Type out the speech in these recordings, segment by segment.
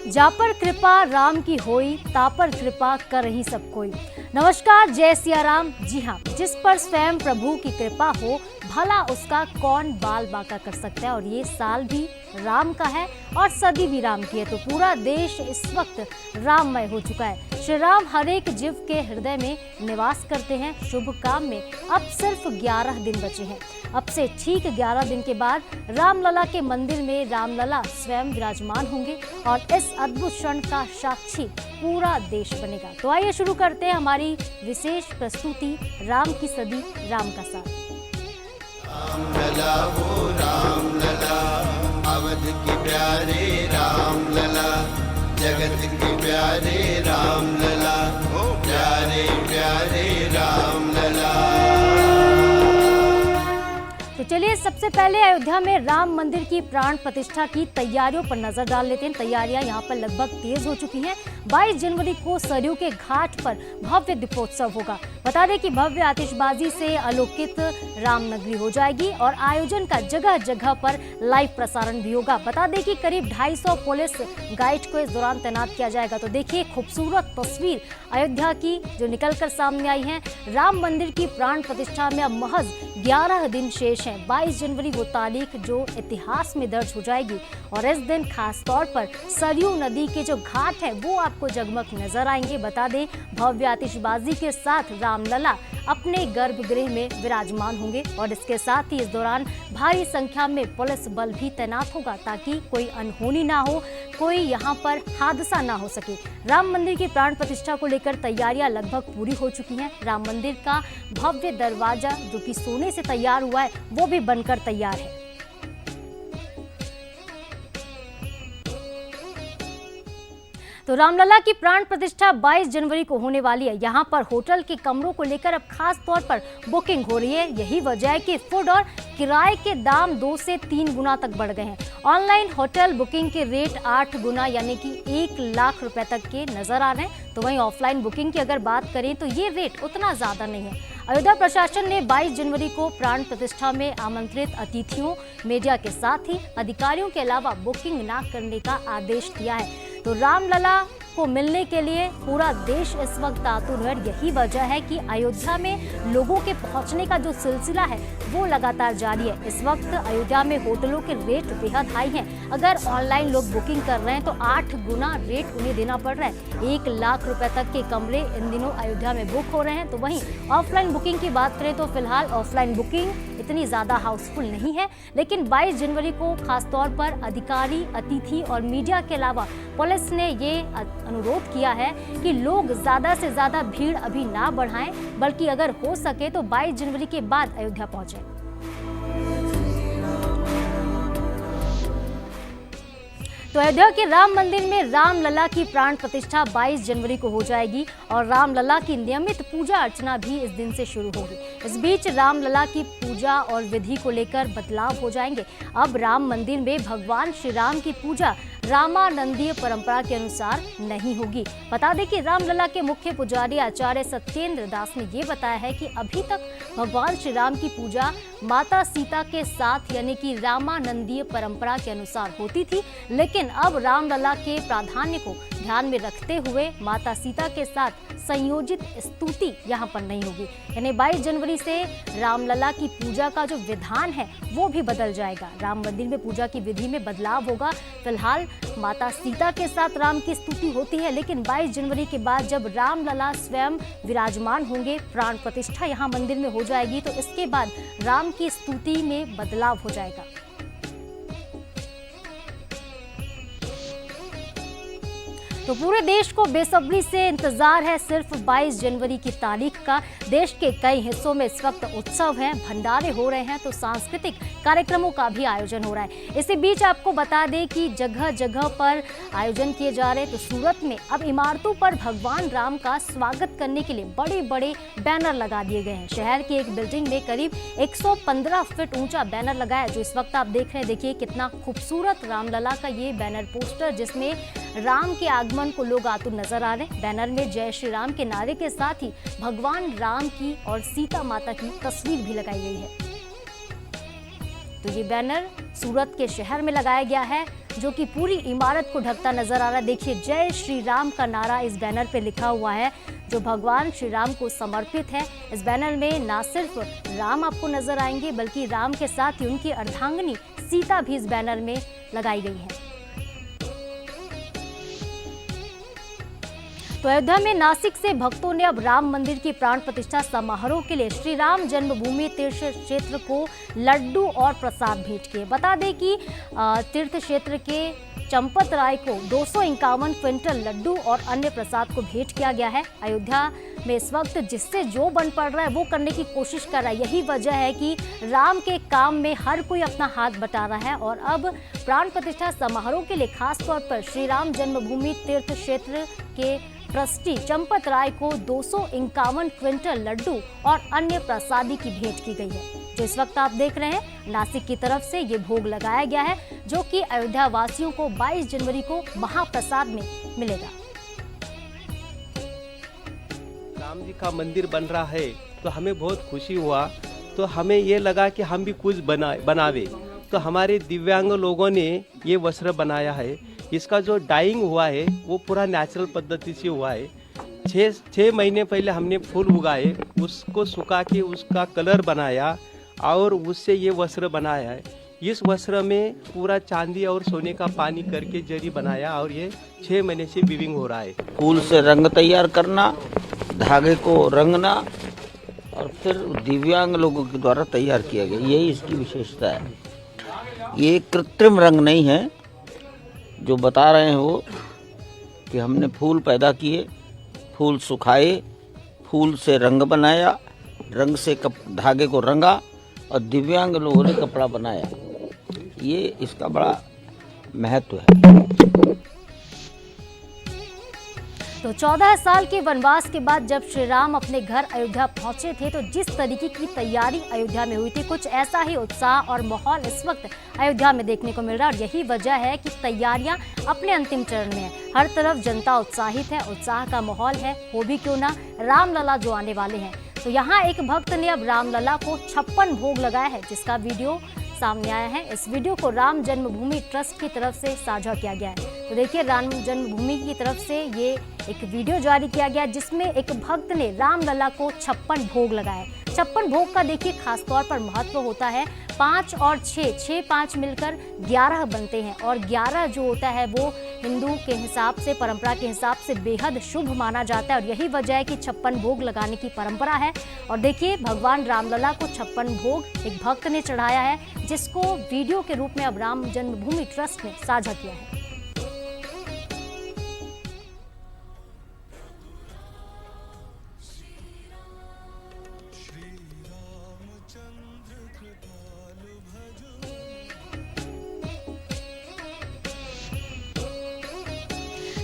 जा पर कृपा राम की होई, ता पर कृपा कर ही सब कोई। नमस्कार, जय सिया राम। जी हाँ, जिस पर स्वयं प्रभु की कृपा हो, भला उसका कौन बाल बांका कर सकता है। और ये साल भी राम का है और सदी भी राम की है, तो पूरा देश इस वक्त राममय हो चुका है। श्री राम हर एक जीव के हृदय में निवास करते हैं। शुभ काम में अब सिर्फ 11 दिन बचे हैं। अब से ठीक 11 दिन के बाद रामलला के मंदिर में रामलला स्वयं विराजमान होंगे और इस अद्भुत क्षण का साक्षी पूरा देश बनेगा। तो आइए शुरू करते हैं हमारी विशेष प्रस्तुति राम की सदी राम का साथ। रामलला वो रामलला, अवध के प्यारे रामलला, जगत के प्यारे रामलला, ओ प्यारे प्यारे रामलला। तो चलिए सबसे पहले अयोध्या में राम मंदिर की प्राण प्रतिष्ठा की तैयारियों पर नजर डाल लेते हैं। तैयारियां यहां पर लगभग तेज हो चुकी हैं। 22 जनवरी को सरयू के घाट पर भव्य दीपोत्सव होगा। बता दें कि भव्य आतिशबाजी से आलोकित रामनगरी हो जाएगी और आयोजन का जगह जगह पर लाइव प्रसारण भी होगा। बता दें कि करीब 250 पुलिस गाइड को इस दौरान तैनात किया जाएगा। तो देखिए खूबसूरत तस्वीर अयोध्या की जो निकलकर सामने आई है। राम मंदिर की प्राण प्रतिष्ठा में अब महज 11 दिन शेष हैं। 22 जनवरी वो तारीख जो इतिहास में दर्ज हो जाएगी और इस दिन खास तौर पर सरयू नदी के जो घाट है वो आपको जगमग नजर आएंगे। बता दें भव्य आतिशबाजी के साथ रामलला अपने गर्भगृह में विराजमान होंगे और इसके साथ ही इस दौरान भारी संख्या में पुलिस बल भी तैनात होगा ताकि कोई अनहोनी ना हो, कोई यहाँ पर हादसा ना हो सके। राम मंदिर की प्राण प्रतिष्ठा को लेकर तैयारियां लगभग पूरी हो चुकी हैं। राम मंदिर का भव्य दरवाजा जो कि सोने से तैयार हुआ है वो भी बनकर तैयार है। तो रामलला की प्राण प्रतिष्ठा 22 जनवरी को होने वाली है। यहाँ पर होटल के कमरों को लेकर अब खास तौर पर बुकिंग हो रही है। यही वजह है कि फूड और किराए के दाम 2 से 3 गुना तक बढ़ गए हैं। ऑनलाइन होटल बुकिंग के रेट 8 गुना यानी कि 1 लाख रुपए तक के नजर आ रहे हैं। तो वहीं ऑफलाइन बुकिंग की अगर बात करें तो ये रेट उतना ज्यादा नहीं है। अयोध्या प्रशासन ने 22 जनवरी को प्राण प्रतिष्ठा में आमंत्रित अतिथियों, मीडिया के साथ ही अधिकारियों के अलावा बुकिंग न करने का आदेश दिया है। तो रामलला को मिलने के लिए पूरा देश इस वक्त आतुर है। यही वजह है कि अयोध्या में लोगों के पहुंचने का जो सिलसिला है वो लगातार जारी है। इस वक्त अयोध्या में होटलों के रेट बेहद हाई हैं। अगर ऑनलाइन लोग बुकिंग कर रहे हैं तो 8 गुना रेट उन्हें देना पड़ रहा है। 1 लाख रुपए तक के कमरे इन दिनों अयोध्या में बुक हो रहे हैं। तो वहीं ऑफलाइन बुकिंग की बात करें तो फिलहाल ऑफलाइन बुकिंग इतनी ज्यादा हाउसफुल नहीं है, लेकिन 22 जनवरी को खासतौर पर अधिकारी, अतिथि और मीडिया के अलावा पुलिस ने ये अनुरोध किया है कि लोग ज्यादा से ज्यादा भीड़ अभी ना बढ़ाएं, बल्कि अगर हो सके तो 22 जनवरी के बाद अयोध्या पहुंचे। तो अयोध्या के राम मंदिर में रामलला की प्राण प्रतिष्ठा 22 जनवरी को हो जाएगी और रामलला की नियमित पूजा अर्चना भी इस दिन से शुरू होगी। इस बीच रामलला की पूजा और विधि को लेकर बदलाव हो जाएंगे। अब राम मंदिर में भगवान श्री राम की पूजा रामानंदीय परंपरा के अनुसार नहीं होगी। बता दें कि रामलला के मुख्य पुजारी आचार्य सत्येंद्र दास ने ये बताया है कि अभी तक भगवान श्री राम की पूजा माता सीता के साथ यानी कि रामानंदीय परंपरा के अनुसार होती थी, लेकिन अब रामलला के प्राधान्य को ध्यान में रखते हुए माता सीता के साथ संयोजित स्तुति यहाँ पर नहीं होगी। यानी 22 जनवरी से रामलला की पूजा का जो विधान है वो भी बदल जाएगा। राम मंदिर में पूजा की विधि में बदलाव होगा। फिलहाल माता सीता के साथ राम की स्तुति होती है, लेकिन 22 जनवरी के बाद जब रामलला स्वयं विराजमान होंगे, प्राण प्रतिष्ठा यहाँ मंदिर में हो जाएगी, तो इसके बाद राम की स्तुति में बदलाव हो जाएगा। तो पूरे देश को बेसब्री से इंतजार है सिर्फ 22 जनवरी की तारीख का। देश के कई हिस्सों में इस वक्त उत्सव हैं, भंडारे हो रहे हैं, तो सांस्कृतिक कार्यक्रमों का भी आयोजन हो रहा है। इसी बीच आपको बता दें कि जगह जगह पर आयोजन किए जा रहे हैं। तो सूरत में अब इमारतों पर भगवान राम का स्वागत करने के लिए बड़े बड़े बैनर लगा दिए गए हैं। शहर की एक बिल्डिंग में करीब 115 फीट ऊंचा बैनर लगाया जो इस वक्त आप देख रहे हैं। देखिए कितना खूबसूरत रामलला का ये बैनर पोस्टर, जिसमें राम के आगमन को लोग आतुर नजर आ रहे हैं। बैनर में जय श्री राम के नारे के साथ ही भगवान राम की और सीता माता की तस्वीर भी लगाई गई है। तो ये बैनर सूरत के शहर में लगाया गया है। जो कि पूरी इमारत को ढकता नजर आ रहा है। देखिए, जय श्री राम का नारा इस बैनर पे लिखा हुआ है, जो भगवान श्री राम को समर्पित है। इस बैनर में ना सिर्फ राम आपको नजर आएंगे, बल्कि राम के साथ ही उनकी अर्धांगिनी सीता भी इस बैनर में लगाई गई है। तो अयोध्या में नासिक से भक्तों ने अब राम मंदिर की प्राण प्रतिष्ठा समारोह के लिए श्री राम जन्मभूमि तीर्थ क्षेत्र को लड्डू और प्रसाद भेंट किए। बता दें कि तीर्थ क्षेत्र के चंपत राय को 251 क्विंटल लड्डू और अन्य प्रसाद को भेंट किया गया है। अयोध्या में इस वक्त जिससे जो बन पड़ रहा है वो करने की कोशिश कर रहा है। यही वजह है कि राम के काम में हर कोई अपना हाथ बटा रहा है और अब प्राण प्रतिष्ठा समारोह के लिए खास तौर पर श्री राम जन्मभूमि तीर्थ क्षेत्र के ट्रस्टी चंपत राय को 251 क्विंटल लड्डू और अन्य प्रसादी की भेंट की गई है, जो इस वक्त आप देख रहे हैं नासिक की तरफ से ये भोग लगाया गया है, जो कि अयोध्या वासियों को 22 जनवरी को महाप्रसाद में मिलेगा। राम जी का मंदिर बन रहा है तो हमें बहुत खुशी हुआ, तो हमें ये लगा कि हम भी कुछ बनावे। तो हमारे दिव्यांग लोगों ने ये वस्त्र बनाया है। इसका जो डाइंग हुआ है वो पूरा नेचुरल पद्धति से हुआ है। 6 महीने पहले हमने फूल उगाए, उसको सुखा के उसका कलर बनाया और उससे ये वस्त्र बनाया है। इस वस्त्र में पूरा चांदी और सोने का पानी करके जरी बनाया और ये 6 महीने से वीविंग हो रहा है। फूल से रंग तैयार करना, धागे को रंगना और फिर दिव्यांग लोगों के द्वारा तैयार किया गया, यही इसकी विशेषता है। ये कृत्रिम रंग नहीं है जो बता रहे हैं वो, कि हमने फूल पैदा किए, फूल सुखाए, फूल से रंग बनाया, रंग से धागे को रंगा और दिव्यांग लोगों ने कपड़ा बनाया। ये इसका बड़ा महत्व है। तो 14 साल के वनवास के बाद जब श्री राम अपने घर अयोध्या पहुंचे थे, तो जिस तरीके की तैयारी अयोध्या में हुई थी, कुछ ऐसा ही उत्साह और माहौल इस वक्त अयोध्या में देखने को मिल रहा है। और यही वजह है कि तैयारियां अपने अंतिम चरण में है। हर तरफ जनता उत्साहित है, उत्साह का माहौल है। हो भी क्यों ना, रामलला जो आने वाले हैं। तो यहाँ एक भक्त ने अब रामलला को 56 भोग लगाया है, जिसका वीडियो सामने आया है। इस वीडियो को राम जन्मभूमि ट्रस्ट की तरफ से साझा किया गया है। तो देखिए, राम जन्मभूमि की तरफ से ये एक वीडियो जारी किया गया, जिसमें एक भक्त ने रामलला को 56 भोग लगाए। 56 भोग का देखिए खास तौर पर महत्व होता है। 5 और 6, 5 मिलकर 11 बनते हैं और 11 जो होता है वो हिंदू के हिसाब से, परंपरा के हिसाब से बेहद शुभ माना जाता है। और यही वजह है कि 56 भोग लगाने की परंपरा है। और देखिए, भगवान रामलला को 56 भोग एक भक्त ने चढ़ाया है, जिसको वीडियो के रूप में अब राम जन्मभूमि ट्रस्ट ने साझा किया है।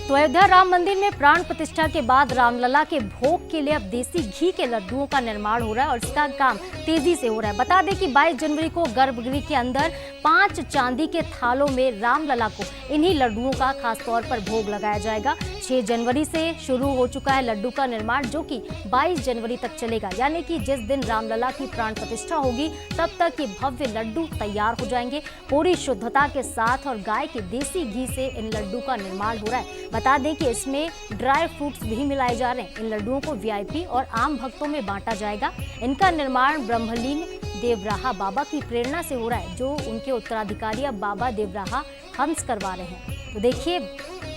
तो अयोध्या राम मंदिर में प्राण प्रतिष्ठा के बाद रामलला के भोग के लिए अब देसी घी के लड्डुओं का निर्माण हो रहा है और इसका काम तेजी से हो रहा है। बता दें कि 22 जनवरी को गर्भगृह के अंदर 5 चांदी के थालों में रामलला को इन्हीं लड्डुओं का खास तौर पर भोग लगाया जाएगा। 6 जनवरी से शुरू हो चुका है लड्डू का निर्माण, जो कि 22 जनवरी तक चलेगा। यानी कि जिस दिन रामलला की प्राण प्रतिष्ठा होगी, तब तक ये भव्य लड्डू तैयार हो जाएंगे पूरी शुद्धता के साथ और गाय के देसी घी से इन लड्डू का निर्माण हो रहा है। बता दें कि इसमें ड्राई फ्रूट्स भी मिलाए जा रहे हैं। इन लड्डुओं को वीआईपी और आम भक्तों में बांटा जाएगा। इनका निर्माण ब्रह्मलीन देवराहा बाबा की प्रेरणा से हो रहा है, जो उनके उत्तराधिकारी अब बाबा देवराहा हंस करवा रहे हैं। तो देखिए,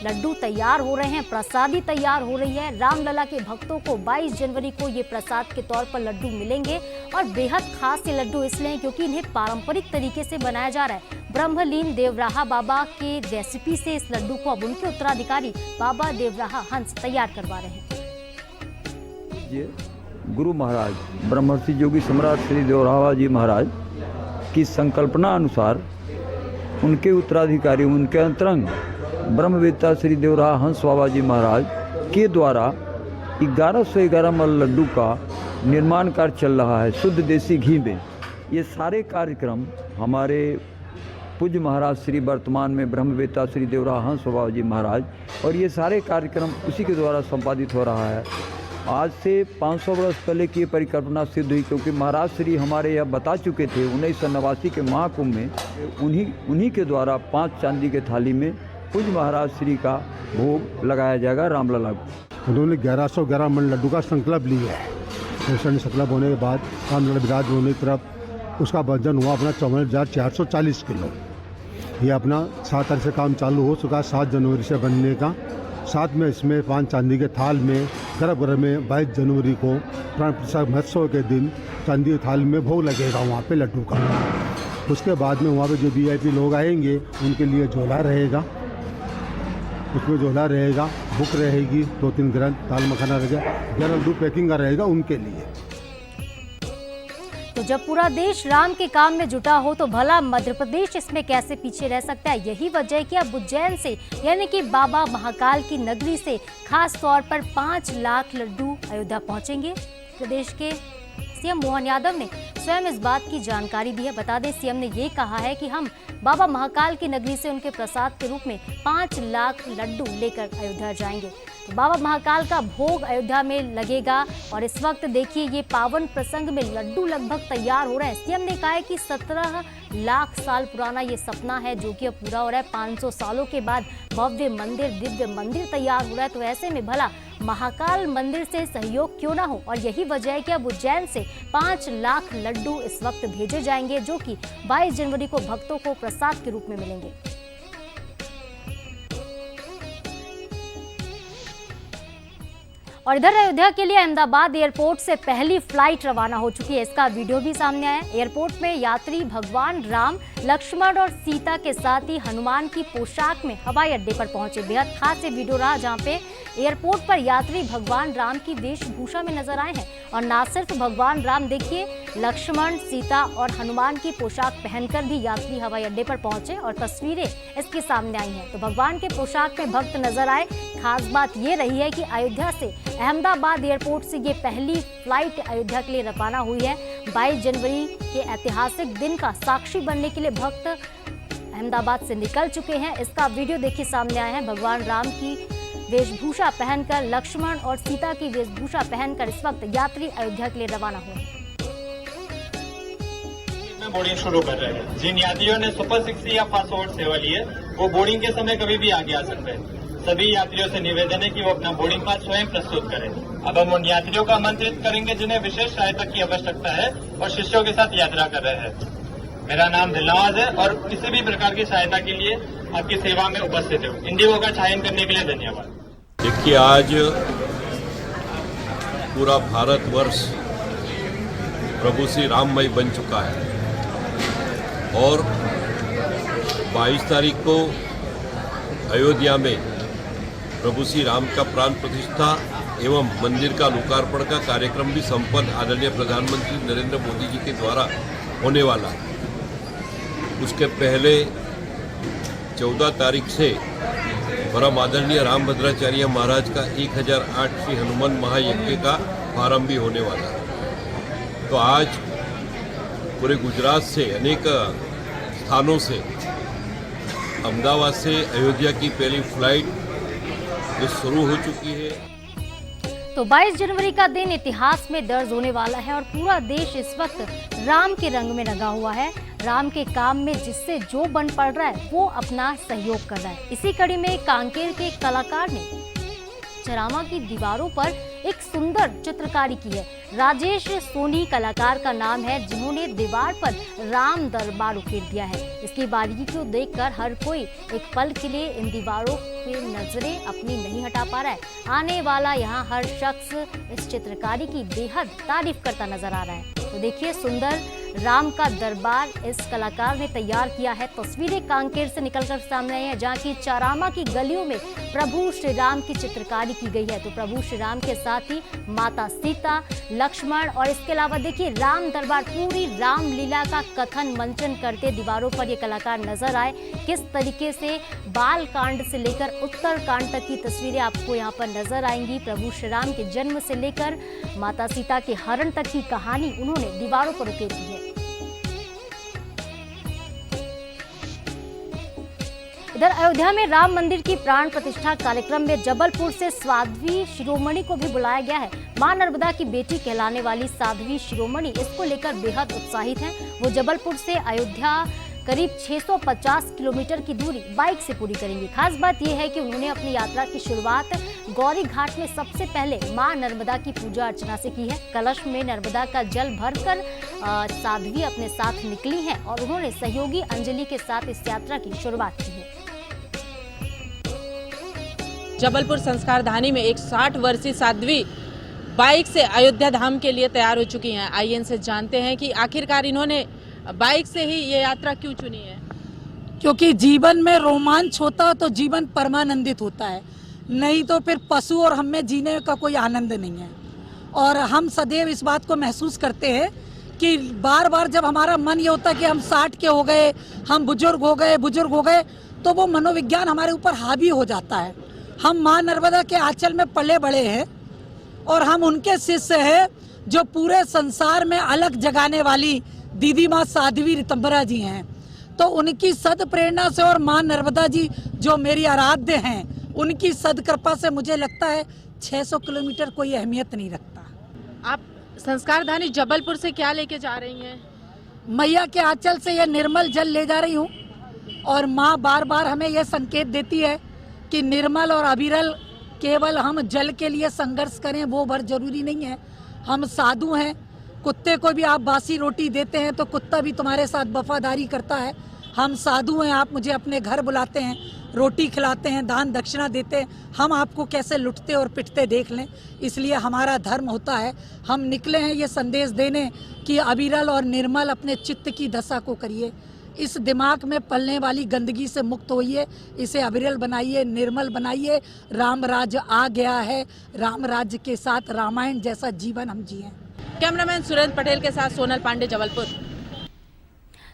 लड्डू तैयार हो रहे हैं, प्रसादी तैयार हो रही है। रामलला के भक्तों को 22 जनवरी को ये प्रसाद के तौर पर लड्डू मिलेंगे और बेहद खास ये लड्डू इसलिए क्योंकि इन्हें पारंपरिक तरीके से बनाया जा रहा है। ब्रह्मलीन देवराहा बाबा के रेसिपी से इस लड्डू को अब उनके उत्तराधिकारी बाबा देवराहा हंस तैयार करवा रहे हैं। गुरु महाराज ब्रह्मर्षि योगी सम्राट श्री देवराहा जी महाराज की संकल्पना अनुसार उनके उत्तराधिकारी, उनके अंतरंग ब्रह्मवेत्ता श्री देवराहा हंस बाबा जी महाराज के द्वारा 1111 मल लड्डू का निर्माण कार्य चल रहा है शुद्ध देसी घी में। ये सारे कार्यक्रम हमारे पूज्य महाराज श्री वर्तमान में ब्रह्मवेत्ता श्री देवराहा हंस बाबा जी महाराज, और ये सारे कार्यक्रम उसी के द्वारा संपादित हो रहा है। आज से 500 वर्ष पहले की ये परिकल्पना सिद्ध हुई, क्योंकि महाराज श्री हमारे यह बता चुके थे 1989 के महाकुंभ में उन्हीं के द्वारा 5 चांदी के थाली में पूज्य महाराज श्री का भोग लगाया जाएगा रामलला को। उन्होंने 1111 मन लड्डू का संकल्प लिया है। संकल्प होने के बाद रामलला विराज होने की तरफ उसका वजन हुआ अपना 54,440 किलो। ये अपना 7 तारीख से काम चालू हो चुका है, 7 जनवरी से बनने का। साथ में इसमें 5 चांदी के थाल में गर्भगृह में 22 जनवरी को प्राण प्रतिष्ठा महोत्सव के दिन चांदी के थाल में भोग लगेगा वहाँ पे लड्डू का। उसके बाद में वहाँ पे जो VIP लोग आएंगे उनके लिए झोला रहेगा, उसमें झोला रहेगा, बुक रहेगी, 2-3 ग्रंथ, दाल मखाना रहेगा, 11 लड्डू पैकिंग का रहेगा उनके लिए। तो जब पूरा देश राम के काम में जुटा हो तो भला मध्य प्रदेश इसमें कैसे पीछे रह सकता है। यही वजह है कि अब उज्जैन से यानी कि बाबा महाकाल की नगरी से खास तौर पर 5 लाख लड्डू अयोध्या पहुंचेंगे। प्रदेश के सीएम मोहन यादव ने स्वयं इस बात की जानकारी दी है। बता दें, सीएम ने ये कहा है कि हम बाबा महाकाल की नगरी से उनके प्रसाद के रूप में 5 लाख लड्डू लेकर अयोध्या जाएंगे। तो बाबा महाकाल का भोग अयोध्या में लगेगा और इस वक्त देखिए ये पावन प्रसंग में लड्डू लगभग तैयार हो रहे हैं। सीएम ने कहा है कि 17 लाख साल पुराना ये सपना है जो कि अब पूरा हो रहा है। 500 सालों के बाद भव्य मंदिर, दिव्य मंदिर तैयार हो रहा है। तो ऐसे में भला महाकाल मंदिर से सहयोग क्यों ना हो। और यही वजह है कि अब उज्जैन से 5 लाख लड्डू इस वक्त भेजे जाएंगे जो कि 22 जनवरी को भक्तों को प्रसाद के रूप में मिलेंगे। और इधर अयोध्या के लिए अहमदाबाद एयरपोर्ट से पहली फ्लाइट रवाना हो चुकी है। इसका वीडियो भी सामने आया। एयरपोर्ट में यात्री भगवान राम, लक्ष्मण और सीता के साथ ही हनुमान की पोशाक में हवाई अड्डे पर पहुंचे। बेहद खास ये वीडियो रहा जहां पे एयरपोर्ट पर यात्री भगवान राम की वेशभूषा में नजर आए हैं। और ना सिर्फ भगवान राम, देखिए लक्ष्मण, सीता और हनुमान की पोशाक पहनकर भी यात्री हवाई अड्डे पर पहुंचे और तस्वीरें इसके सामने आई हैं। तो भगवान के पोशाक में भक्त नजर आए। खास बात ये रही है कि अयोध्या से अहमदाबाद एयरपोर्ट से ये पहली फ्लाइट अयोध्या के लिए रवाना हुई है। 22 जनवरी के ऐतिहासिक दिन का साक्षी बनने के लिए भक्त अहमदाबाद से निकल चुके हैं। इसका वीडियो देखिए सामने आया है। भगवान राम की वेशभूषा पहनकर, लक्ष्मण और सीता की वेशभूषा पहनकर इस वक्त यात्री अयोध्या के लिए रवाना हुए। बोर्डिंग शुरू कर रहे हैं। जिन यात्रियों ने सुपर 60 या फास्ट फॉरवर्ड सेवा ली है वो बोर्डिंग के समय कभी भी आगे आ सकते हैं। सभी यात्रियों से निवेदन है कि वो अपना बोर्डिंग पास स्वयं प्रस्तुत करें। अब हम उन यात्रियों को आमंत्रित करेंगे जिन्हें विशेष सहायता की आवश्यकता है और शिष्यों के साथ यात्रा कर रहे हैं। मेरा नाम दिलनवाज है और किसी भी प्रकार की सहायता के लिए आपकी सेवा में उपस्थित हूँ। इंडिगो का चयन करने के लिए धन्यवाद। देखिए, आज पूरा भारतवर्ष प्रभु श्री राममय बन चुका है और 22 तारीख को अयोध्या में प्रभु श्री राम का प्राण प्रतिष्ठा एवं मंदिर का लोकार्पण का कार्यक्रम भी संपन्न आदरणीय प्रधानमंत्री नरेंद्र मोदी जी के द्वारा होने वाला। उसके पहले 14 तारीख से परम आदरणीय रामभद्राचार्य महाराज का 1008 श्री हनुमान महायज्ञ का प्रारंभ भी होने वाला। तो आज पूरे गुजरात से अनेक स्थानों से अहमदाबाद से अयोध्या की पहली फ्लाइट जो शुरू हो चुकी है। तो 22 जनवरी का दिन इतिहास में दर्ज होने वाला है और पूरा देश इस वक्त राम के रंग में रंगा हुआ है। राम के काम में जिससे जो बन पड़ रहा है वो अपना सहयोग कर रहा है। इसी कड़ी में कांकेर के कलाकार ने चरामा की दीवारों पर एक सुंदर चित्रकारी की है। राजेश सोनी कलाकार का नाम है जिन्होंने दीवार पर राम दरबार उकेर दिया है। इसकी बारीकी को देखकर हर कोई एक पल के लिए इन दीवारों पे नजरें अपनी नहीं हटा पा रहा है। आने वाला यहाँ हर शख्स इस चित्रकारी की बेहद तारीफ करता नजर आ रहा है। तो देखिए, सुंदर राम का दरबार इस कलाकार ने तैयार किया है। तस्वीरें कांकेर से निकलकर सामने आई है जहाँ की चारामा की गलियों में प्रभु श्री राम की चित्रकारी की गई है। तो प्रभु श्री राम के साथ ही माता सीता, लक्ष्मण और इसके अलावा देखिए राम दरबार, पूरी रामलीला का कथन मंचन करते दीवारों पर ये कलाकार नजर आए। किस तरीके से बाल कांड से लेकर उत्तर कांड तक की तस्वीरें आपको यहाँ पर नजर आएंगी। प्रभु श्री राम के जन्म से लेकर माता सीता के हरण तक की कहानी उन्होंने दीवारों पर उकेर दी है। इधर अयोध्या में राम मंदिर की प्राण प्रतिष्ठा कार्यक्रम में जबलपुर से साध्वी शिरोमणि को भी बुलाया गया है। मां नर्मदा की बेटी कहलाने वाली साध्वी शिरोमणि इसको लेकर बेहद उत्साहित हैं। वो जबलपुर से अयोध्या करीब 650 किलोमीटर की दूरी बाइक से पूरी करेंगी। खास बात यह है कि उन्होंने अपनी यात्रा की शुरुआत गौरी घाट में सबसे पहले मां नर्मदा की पूजा अर्चना से की है। कलश में नर्मदा का जल भरकर साध्वी अपने साथ निकली हैं और उन्होंने सहयोगी अंजलि के साथ इस यात्रा की शुरुआत की है। जबलपुर संस्कार धानी में एक 60 वर्षीय साध्वी बाइक से अयोध्या धाम के लिए तैयार हो चुकी हैं। आइए इनसे जानते हैं कि आखिरकार इन्होंने बाइक से ही ये यात्रा क्यों चुनी है। क्योंकि जीवन में रोमांच होता है तो जीवन परमानंदित होता है, नहीं तो फिर पशु और हम में जीने का कोई आनंद नहीं है। और हम सदैव इस बात को महसूस करते हैं कि बार बार जब हमारा मन ये होता है कि हम 60 के हो गए, हम बुजुर्ग हो गए, तो वो मनोविज्ञान हमारे ऊपर हावी हो जाता है। हम माँ नर्मदा के आंचल में पले बड़े हैं और हम उनके शिष्य हैं जो पूरे संसार में अलग जगाने वाली दीदी माँ साध्वी ऋतंबरा जी हैं। तो उनकी सद प्रेरणा से और माँ नर्मदा जी जो मेरी आराध्य हैं, उनकी सद कृपा से मुझे लगता है 600 किलोमीटर कोई अहमियत नहीं रखता। आप संस्कार धानी जबलपुर से क्या लेके जा रही हैं? मैया के आंचल से यह निर्मल जल ले जा रही हूँ और माँ बार बार हमें यह संकेत देती है कि निर्मल और अविरल केवल हम जल के लिए संघर्ष करें वो भर जरूरी नहीं है। हम साधु हैं, कुत्ते को भी आप बासी रोटी देते हैं तो कुत्ता भी तुम्हारे साथ वफादारी करता है। हम साधु हैं, आप मुझे अपने घर बुलाते हैं, रोटी खिलाते हैं, दान दक्षिणा देते हैं, हम आपको कैसे लुटते और पिटते देख लें। इसलिए हमारा धर्म होता है, हम निकले हैं ये संदेश देने कि अविरल और निर्मल अपने चित्त की दशा को करिए, इस दिमाग में पलने वाली गंदगी से मुक्त होइए, इसे अविरल बनाइए, निर्मल बनाइए। राम राज्य आ गया है, राम राज्य के साथ रामायण जैसा जीवन हम जिए। कैमरामैन सुरेंद्र पटेल के साथ सोनल पांडे, जबलपुर।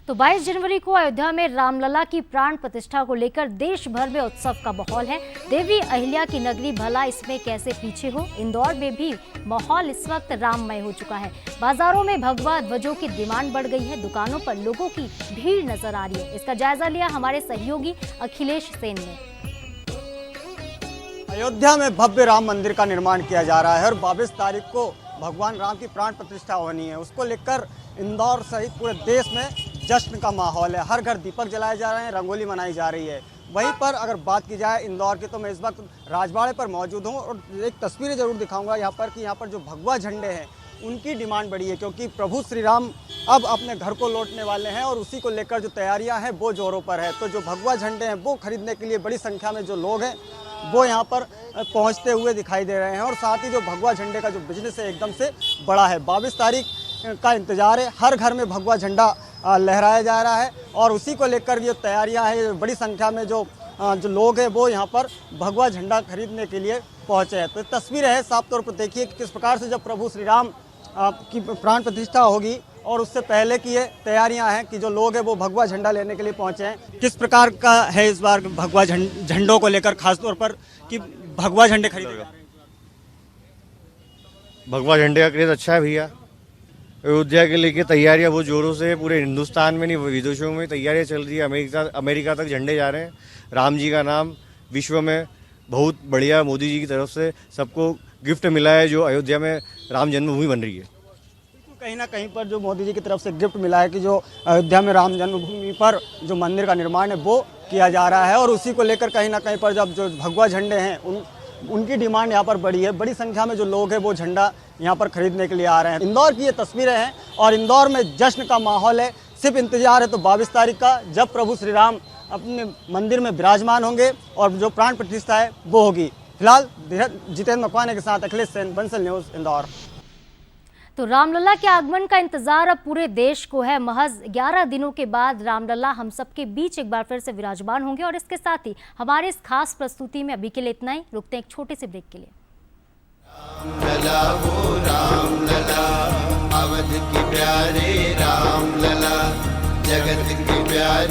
तो 22 जनवरी को अयोध्या में रामलला की प्राण प्रतिष्ठा को लेकर देश भर में उत्सव का माहौल है। देवी अहिल्या की नगरी भला इसमें कैसे पीछे हो। इंदौर में भी माहौल इस वक्त राममय हो चुका है। बाजारों में भगवा ध्वजों की डिमांड बढ़ गई है, दुकानों पर लोगों की भीड़ नजर आ रही है। इसका जायजा लिया हमारे सहयोगी अखिलेश सेन ने। अयोध्या में भव्य राम मंदिर का निर्माण किया जा रहा है और 22 तारीख को भगवान राम की प्राण प्रतिष्ठा होनी है। उसको लेकर इंदौर सहित पूरे देश में जश्न का माहौल है। हर घर दीपक जलाए जा रहे हैं, रंगोली मनाई जा रही है। वहीं पर अगर बात की जाए इंदौर की, तो मैं इस वक्त राजवाड़े पर मौजूद हूं और एक तस्वीरें जरूर दिखाऊंगा यहाँ पर कि यहाँ पर जो भगवा झंडे हैं उनकी डिमांड बढ़ी है, क्योंकि प्रभु श्री राम अब अपने घर को लौटने वाले हैं और उसी को लेकर जो तैयारियाँ हैं वो जोरों पर है। तो जो भगवा झंडे हैं वो खरीदने के लिए बड़ी संख्या में जो लोग हैं वो यहाँ पर पहुँचते हुए दिखाई दे रहे हैं और साथ ही जो भगवा झंडे का जो बिजनेस है एकदम से बड़ा है। 22 तारीख का इंतजार है, हर घर में भगवा झंडा लहराया जा रहा है और उसी को लेकर ये तैयारियां हैं। बड़ी संख्या में जो लोग हैं वो यहाँ पर भगवा झंडा खरीदने के लिए पहुँचे हैं। तो तस्वीरें हैं, साफ तौर पर देखिए कि किस प्रकार से जब प्रभु श्री राम की प्राण प्रतिष्ठा होगी और उससे पहले की ये तैयारियां हैं कि जो लोग हैं वो भगवा झंडा लेने के लिए पहुँचे हैं। किस प्रकार का है इस बार भगवा झंडों को लेकर खास तौर पर कि भगवा झंडे खरीदे जा रहे हैं? भगवा झंडे का क्रेज अच्छा है भैया। अयोध्या के लेके तैयारियां बहुत जोरों से पूरे हिंदुस्तान में नहीं विदेशों में तैयारियां चल रही है। अमेरिका तक झंडे जा रहे हैं। राम जी का नाम विश्व में बहुत बढ़िया, मोदी जी की तरफ से सबको गिफ्ट मिला है जो अयोध्या में राम जन्मभूमि बन रही है। कहीं ना कहीं पर जो मोदी जी की तरफ से गिफ्ट मिला है कि जो अयोध्या में राम जन्मभूमि पर जो मंदिर का निर्माण है वो किया जा रहा है और उसी को लेकर कहीं ना कहीं पर जब जो भगवा झंडे हैं उनकी डिमांड यहाँ पर बढ़ी है। बड़ी संख्या में जो लोग हैं वो झंडा यहाँ पर खरीदने के लिए आ रहे हैं। इंदौर की ये तस्वीरें हैं और इंदौर में जश्न का माहौल है। सिर्फ इंतजार है तो 22 तारीख का, जब प्रभु श्री राम अपने मंदिर में विराजमान होंगे और जो प्राण प्रतिष्ठा है वो होगी। फिलहाल जितेंद्र मकवाने के साथ अखिलेश सेन, बंसल न्यूज़, इंदौर। तो रामलला के आगमन का इंतजार अब पूरे देश को है। महज 11 दिनों के बाद रामलला हम सबके बीच एक बार फिर से विराजमान होंगे और इसके साथ ही हमारे इस खास प्रस्तुति में अभी के लिए इतना ही। रुकते हैं एक छोटे से ब्रेक के लिए। रामलला वो रामलला, अवध की प्यारे रामलला, जगत की प्यारी